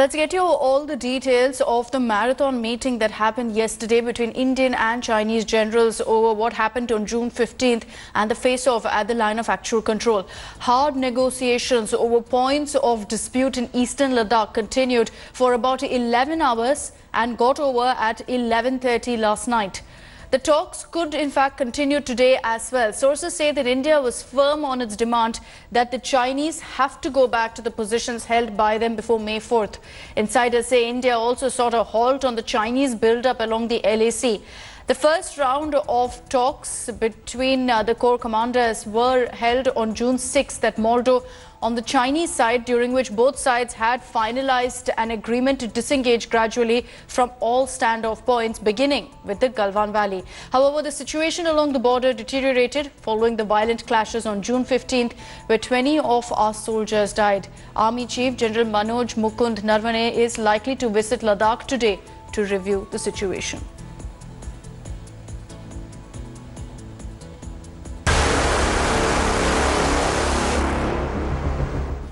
Let's get you all the details of the marathon meeting that happened yesterday between Indian and Chinese generals over what happened on June 15th and the face-off at the line of actual control. Hard negotiations over points of dispute in eastern Ladakh continued for about 11 hours and got over at 11:30 last night. The talks could in fact continue today as well. Sources say that India was firm on its demand that the Chinese have to go back to the positions held by them before May 4th. Insiders say India also sought a halt on the Chinese build-up along the LAC. The first round of talks between the corps commanders were held on June 6th at Moldo on the Chinese side, during which both sides had finalized an agreement to disengage gradually from all standoff points, beginning with the Galwan Valley. However, the situation along the border deteriorated following the violent clashes on June 15th, where 20 of our soldiers died. Army Chief General Manoj Mukund Narwane is likely to visit Ladakh today to review the situation.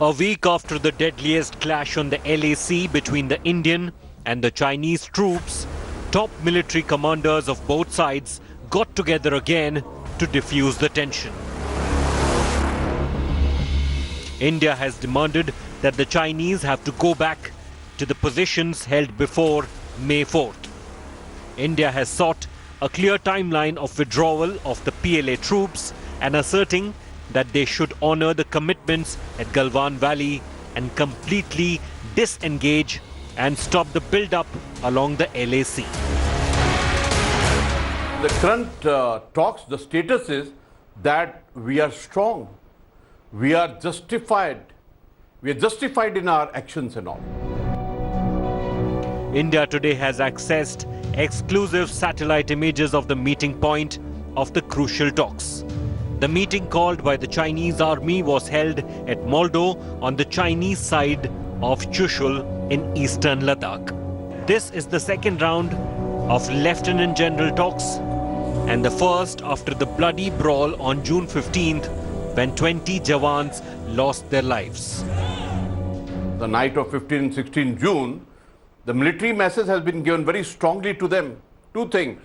A week after the deadliest clash on the LAC between the Indian and the Chinese troops, top military commanders of both sides got together again to defuse the tension. India has demanded that the Chinese have to go back to the positions held before May 4th. India has sought a clear timeline of withdrawal of the PLA troops and asserting that they should honor the commitments at Galwan Valley and completely disengage and stop the build-up along the LAC. The current talks, the status is that we are strong. We are justified. We are justified in our actions and all. India today has accessed exclusive satellite images of the meeting point of the crucial talks. The meeting called by the Chinese army was held at Moldo on the Chinese side of Chushul in eastern Ladakh. This is the second round of Lieutenant General talks and the first after the bloody brawl on June 15th when 20 Jawans lost their lives. The night of 15 and 16 June, the military message has been given very strongly to them. Two things.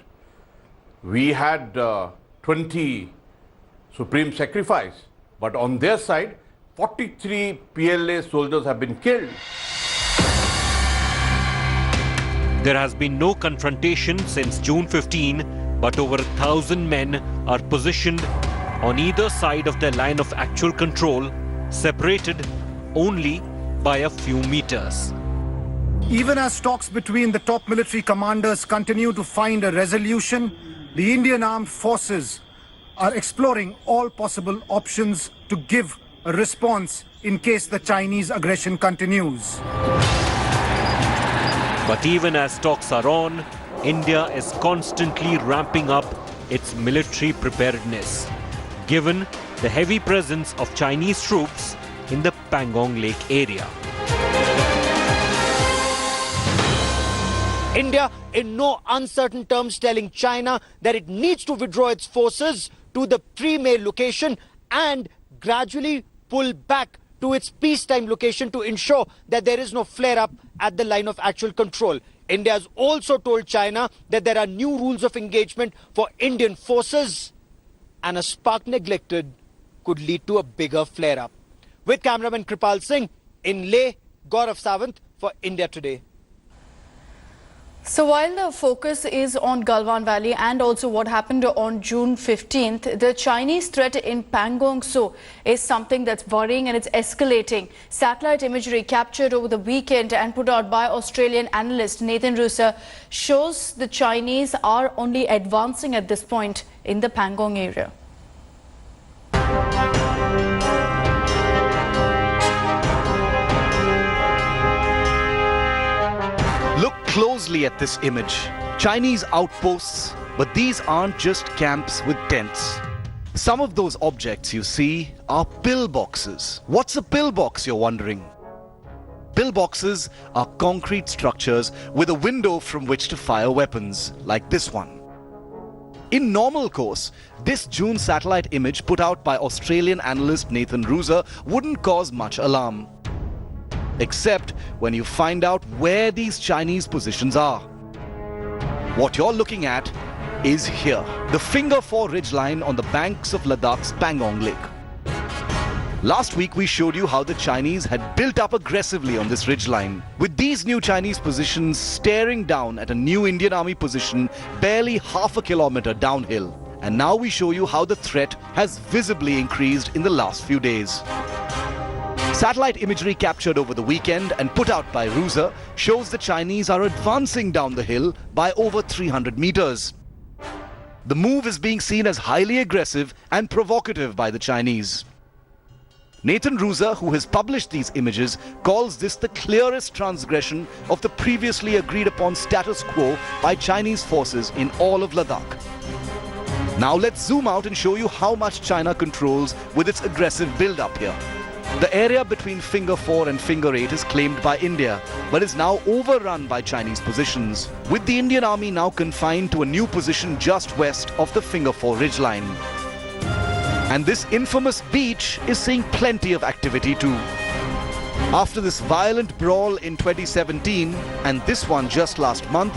We had 20 supreme sacrifice, but on their side, 43 PLA soldiers have been killed. There has been no confrontation since June 15, but over 1,000 men are positioned on either side of the line of actual control, separated only by a few meters. Even as talks between the top military commanders continue to find a resolution, the Indian Armed Forces are exploring all possible options to give a response in case the Chinese aggression continues. But even as talks are on, India is constantly ramping up its military preparedness, given the heavy presence of Chinese troops in the Pangong Lake area. India, in no uncertain terms, telling China that it needs to withdraw its forces to the pre-May location and gradually pull back to its peacetime location to ensure that there is no flare-up at the line of actual control. India has also told China that there are new rules of engagement for Indian forces, and a spark neglected could lead to a bigger flare-up. With cameraman Kripal Singh in Leh, Gaurav Sawant for India Today. So while the focus is on Galwan Valley and also what happened on June 15th, the Chinese threat in Pangong Tso is something that's worrying and it's escalating. Satellite imagery captured over the weekend and put out by Australian analyst Nathan Ruser shows the Chinese are only advancing at this point in the Pangong area. Look closely at this image. Chinese outposts, but these aren't just camps with tents. Some of those objects you see are pillboxes. What's a pillbox, you're wondering? Pillboxes are concrete structures with a window from which to fire weapons, like this one. In normal course, this June satellite image put out by Australian analyst Nathan Ruser wouldn't cause much alarm. except when you find out where these Chinese positions are. What you're looking at is here, the Finger 4 ridgeline on the banks of Ladakh's Pangong Lake. Last week we showed you how the Chinese had built up aggressively on this ridgeline, with these new Chinese positions staring down at a new Indian Army position barely half a kilometer downhill. And now we show you how the threat has visibly increased in the last few days. Satellite imagery captured over the weekend and put out by Ruza shows the Chinese are advancing down the hill by over 300 meters. The move is being seen as highly aggressive and provocative by the Chinese. Nathan Ruza, who has published these images, calls this the clearest transgression of the previously agreed upon status quo by Chinese forces in all of Ladakh. Now let's zoom out and show you how much China controls with its aggressive build-up here. The area between Finger 4 and Finger 8 is claimed by India, but is now overrun by Chinese positions, with the Indian Army now confined to a new position just west of the Finger 4 ridgeline. And this infamous beach is seeing plenty of activity too. After this violent brawl in 2017 and this one just last month,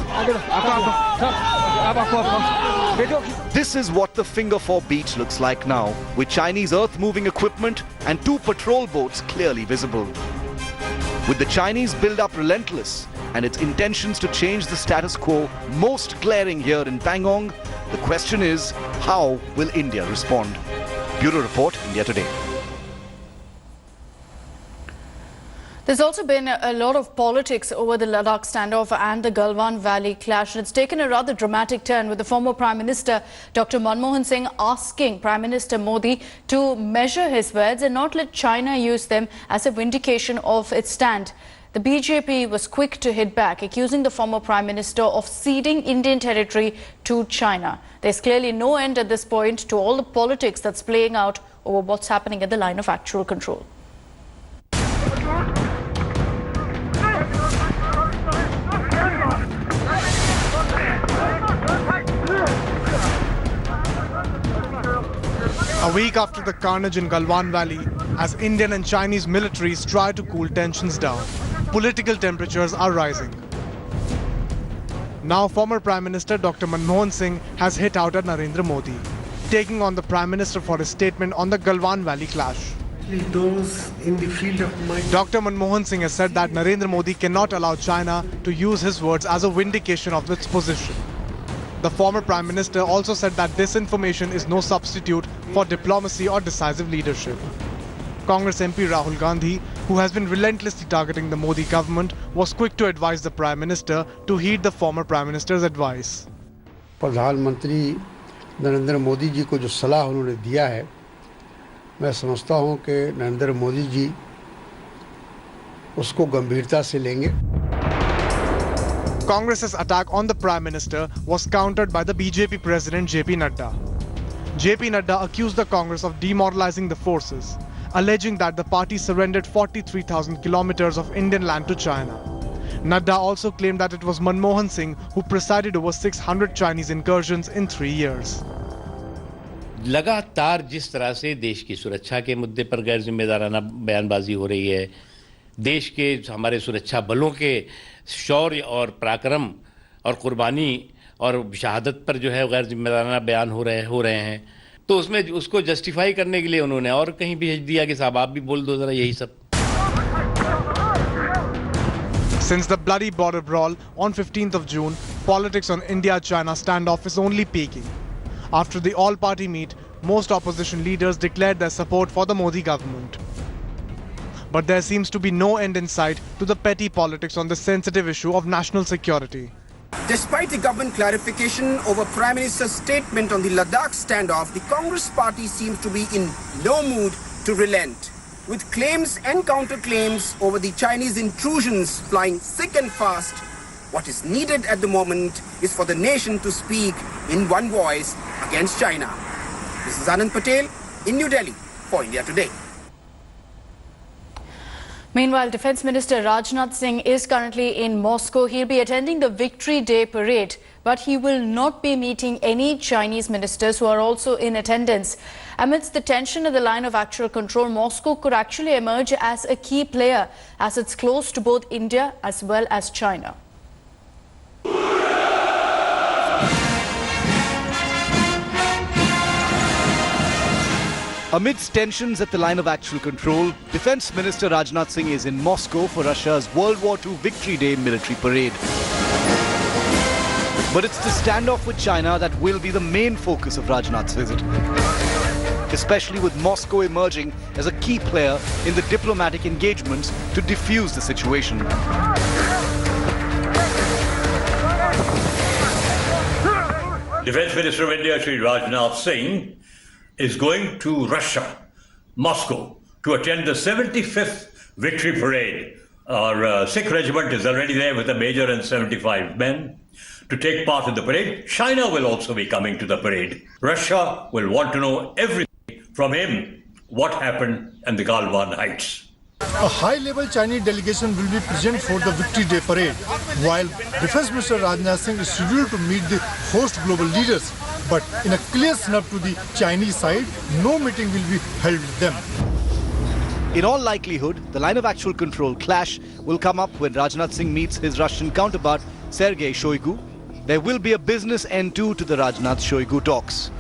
this is what the Finger 4 beach looks like now, with Chinese earth-moving equipment and 2 patrol boats clearly visible. With the Chinese build-up relentless and its intentions to change the status quo most glaring here in Pangong, the question is, how will India respond? Bureau Report, India Today. There's also been a lot of politics over the Ladakh standoff and the Galwan Valley clash. And it's taken a rather dramatic turn, with the former Prime Minister Dr. Manmohan Singh asking Prime Minister Modi to measure his words and not let China use them as a vindication of its stand. The BJP was quick to hit back, accusing the former Prime Minister of ceding Indian territory to China. There's clearly no end at this point to all the politics that's playing out over what's happening at the line of actual control. A week after the carnage in Galwan Valley, as Indian and Chinese militaries try to cool tensions down, political temperatures are rising. Now former Prime Minister Dr. Manmohan Singh has hit out at Narendra Modi, taking on the Prime Minister for his statement on the Galwan Valley clash. Those in the field of mind. Dr. Manmohan Singh has said that Narendra Modi cannot allow China to use his words as a vindication of its position. The former Prime Minister also said that disinformation is no substitute for diplomacy or decisive leadership. Congress MP Rahul Gandhi, who has been relentlessly targeting the Modi government, was quick to advise the Prime Minister to heed the former Prime Minister's advice. प्रधानमंत्री नरेंद्र मोदी जी को जो सलाह उन्होंने दिया है, मैं समझता हूं कि नरेंद्र मोदी जी उसको गंभीरता से लेंगे. Congress's attack on the Prime Minister was countered by the BJP President JP Nadda. JP Nadda accused the Congress of demoralizing the forces, alleging that the party surrendered 43,000 kilometers of Indian land to China. Nadda also claimed that it was Manmohan Singh who presided over 600 Chinese incursions in 3 years. लगातार जिस तरह से देश की सुरक्षा के मुद्दे पर गैर जिम्मेदाराना बयानबाजी हो रही है, देश के हमारे सुरक्षा बलों के शौर्य और पराक्रम और कुर्बानी और शहादत पर जो है गैर जिम्मेदाराना बयान हो रहे हैं, तो उसमें उसको जस्टिफाई करने के लिए उन्होंने और कहीं भेज दिया कि साहब आप भी बोल दो जरा यही सब. Since the bloody border brawl on 15th of June, politics on India-China standoff is only peaking. After the all-party meet, most opposition leaders declared their support for the Modi government. But there seems to be no end in sight to the petty politics on this sensitive issue of national security. Despite the government clarification over Prime Minister's statement on the Ladakh standoff, the Congress party seems to be in no mood to relent, with claims and counterclaims over the Chinese intrusions flying thick and fast. What is needed at the moment is for the nation to speak in one voice against China. This is Anand Patel in New Delhi for India Today. Meanwhile, Defence Minister Rajnath Singh is currently in Moscow. He'll be attending the Victory Day parade. but he will not be meeting any Chinese ministers who are also in attendance. Amidst the tension at the line of actual control, Moscow could actually emerge as a key player, as it's close to both India as well as China. Amidst tensions at the line of actual control, Defence Minister Rajnath Singh is in Moscow for Russia's World War II Victory Day military parade. But it's the standoff with China that will be the main focus of Rajnath's visit, especially with Moscow emerging as a key player in the diplomatic engagements to defuse the situation. Defence Minister of India, Shri Rajnath Singh, is going to Russia, Moscow, to attend the 75th Victory Parade. Our Sikh regiment is already there with a major and 75 men to take part in the parade. China will also be coming to the parade. Russia will want to know everything from him, what happened in the Galwan Heights. A high-level Chinese delegation will be present for the Victory Day parade, while Defence Minister Rajnath Singh is scheduled to meet the host global leaders. But in a clear snub to the Chinese side, no meeting will be held with them. In all likelihood, the line of actual control clash will come up when Rajnath Singh meets his Russian counterpart, Sergei Shoigu. There will be a business end to the Rajnath-Shoigu talks.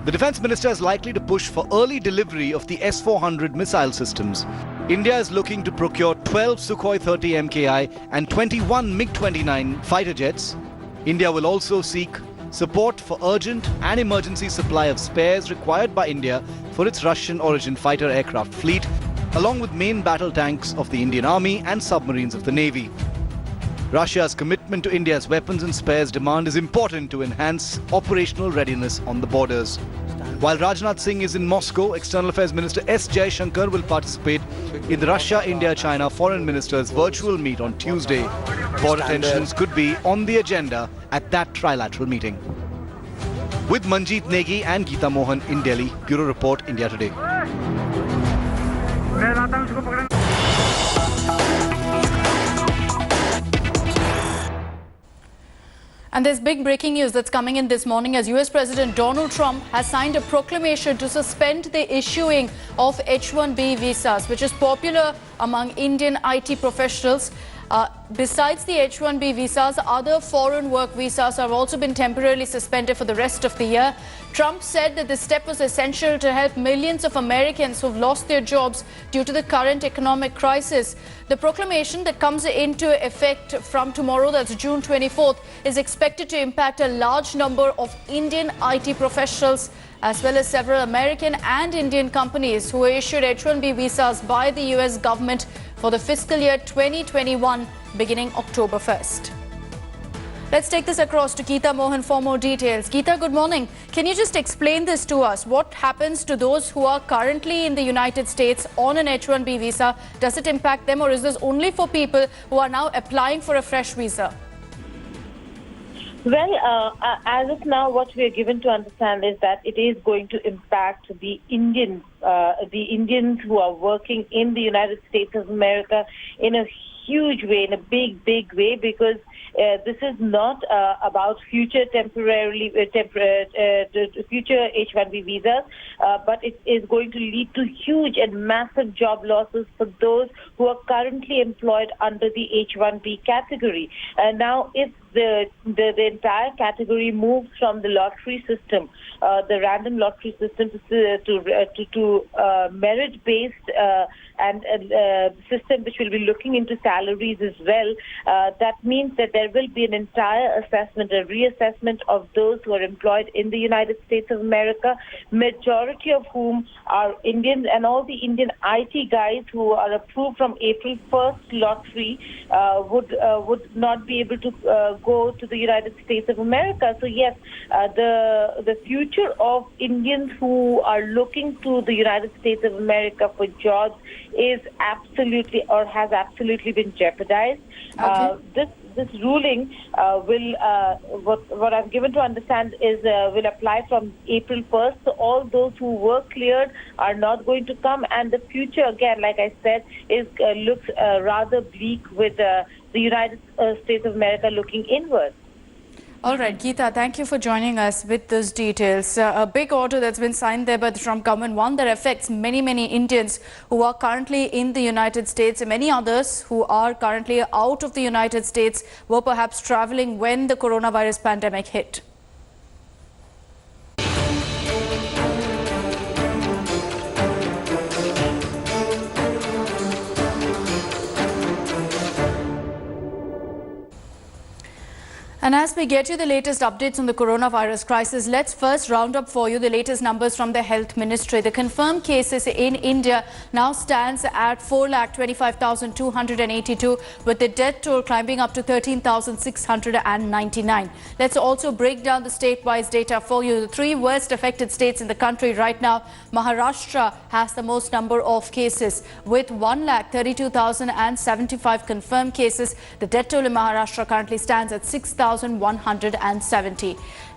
The Defence Minister is likely to push for early delivery of the S-400 missile systems. India is looking to procure 12 Sukhoi 30 MKI and 21 MiG-29 fighter jets. India will also seek support for urgent and emergency supply of spares required by India for its Russian-origin fighter aircraft fleet, along with main battle tanks of the Indian Army and submarines of the Navy. Russia's commitment to India's weapons and spares demand is important to enhance operational readiness on the borders. While Rajnath Singh is in Moscow, External Affairs Minister S. Jaishankar will participate in the Russia-India-China Foreign Ministers' virtual meet on Tuesday. Border tensions could be on the agenda at that trilateral meeting. With Manjeet Negi and Geeta Mohan in Delhi, Bureau Report, India Today. And there's big breaking news that's coming in this morning as US President Donald Trump has signed a proclamation to suspend the issuing of H1B visas, which is popular among Indian IT professionals. Besides the H1B visas, other foreign work visas have also been temporarily suspended for the rest of the year. Trump said that this step was essential to help millions of Americans who've lost their jobs due to the current economic crisis. The proclamation that comes into effect from tomorrow, that's June 24th, is expected to impact a large number of Indian IT professionals as well as several American and Indian companies who were issued H1B visas by the US government for the fiscal year 2021 beginning October 1st. Let's take this across to Geeta Mohan for more details. Geeta, good morning. Can you just explain this to us? What happens to those who are currently in the United States on an H1B visa? Does it impact them, or is this only for people who are now applying for a fresh visa? Well, as of now, what we are given to understand is that it is going to impact the Indians who are working in the United States of America in a huge way, in a big way, because this is not about future future H1B visas, but it is going to lead to huge and massive job losses for those who are currently employed under the H1B category. Now, if the entire category moves from the lottery system, the random lottery system, to merit-based and system which will be looking into salaries as well, that means that there will be an entire assessment, a reassessment of those who are employed in the United States of America, majority of whom are Indians, and all the Indian IT guys who are approved from April 1st lottery would not be able to go to the United States of America. So yes, the future of Indians who are looking to the United States of America for jobs is absolutely, or has absolutely been jeopardized. Okay. This ruling what I'm given to understand is will apply from April 1st. So all those who were cleared are not going to come, and the future, again, like I said, is looks rather bleak with the United States of America looking inward. All right, Geeta, thank you for joining us with those details. A big order that's been signed there by the Trump government, one that affects many, many Indians who are currently in the United States, and many others who are currently out of the United States were perhaps traveling when the coronavirus pandemic hit. And as we get you the latest updates on the coronavirus crisis, let's first round up for you the latest numbers from the Health Ministry. The confirmed cases in India now stands at 4,25,282, with the death toll climbing up to 13,699. Let's also break down the state-wise data for you. The three worst affected states in the country right now. Maharashtra has the most number of cases with 1,32,075 confirmed cases. The death toll in Maharashtra currently stands at 6,170.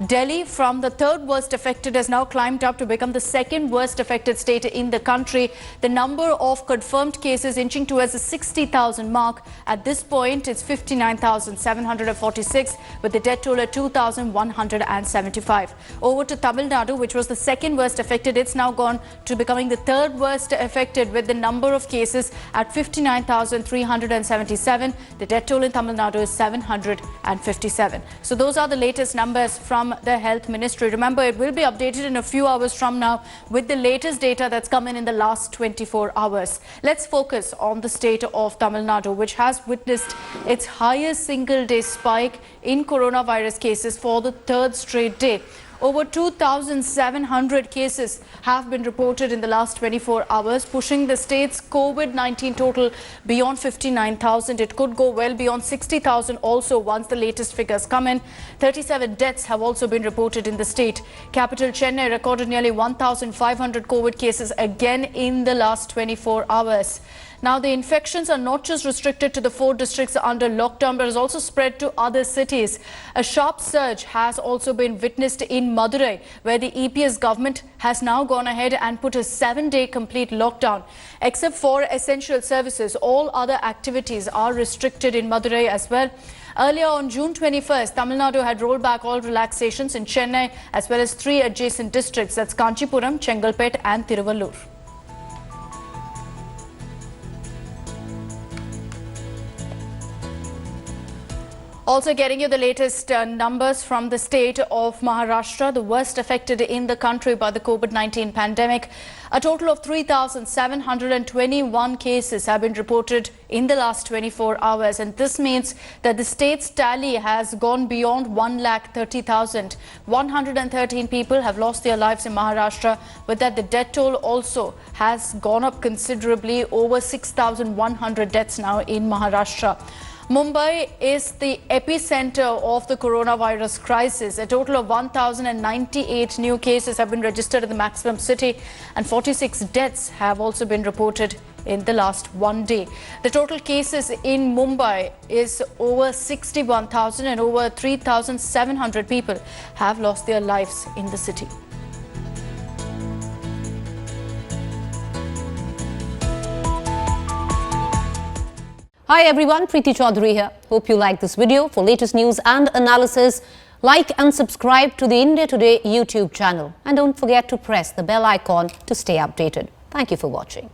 Delhi, from the third worst affected, has now climbed up to become the second worst affected state in the country. The number of confirmed cases inching towards the 60,000 mark. At this point, it's 59,746, with the death toll at 2,175. Over to Tamil Nadu, which was the second worst affected. It's now gone to becoming the third worst affected, with the number of cases at 59,377. The death toll in Tamil Nadu is 757. So those are the latest numbers from the Health Ministry. Remember, it will be updated in a few hours from now with the latest data that's come in the last 24 hours. Let's focus on the state of Tamil Nadu, which has witnessed its highest single-day spike in coronavirus cases for the third straight day. Over 2,700 cases have been reported in the last 24 hours, pushing the state's COVID-19 total beyond 59,000. It could go well beyond 60,000 also once the latest figures come in. 37 deaths have also been reported in the state. Capital Chennai recorded nearly 1,500 COVID cases again in the last 24 hours. Now, the infections are not just restricted to the 4 districts under lockdown, but has also spread to other cities. A sharp surge has also been witnessed in Madurai, where the EPS government has now gone ahead and put a 7-day complete lockdown. Except for essential services, all other activities are restricted in Madurai as well. Earlier on June 21st, Tamil Nadu had rolled back all relaxations in Chennai as well as 3 adjacent districts, that's Kanchipuram, Chengalpet and Tiruvallur. Also getting you the latest numbers from the state of Maharashtra, the worst affected in the country by the COVID-19 pandemic. A total of 3,721 cases have been reported in the last 24 hours. And this means that the state's tally has gone beyond 1,30,000. 113 people have lost their lives in Maharashtra. With that, the death toll also has gone up considerably, over 6,100 deaths now in Maharashtra. Mumbai is the epicenter of the coronavirus crisis. A total of 1,098 new cases have been registered in the maximum city, and 46 deaths have also been reported in the last one day. The total cases in Mumbai is over 61,000, and over 3,700 people have lost their lives in the city. Hi everyone, Preeti Chaudhary here. Hope you like this video. For latest news and analysis, like and subscribe to the India Today YouTube channel. And don't forget to press the bell icon to stay updated. Thank you for watching.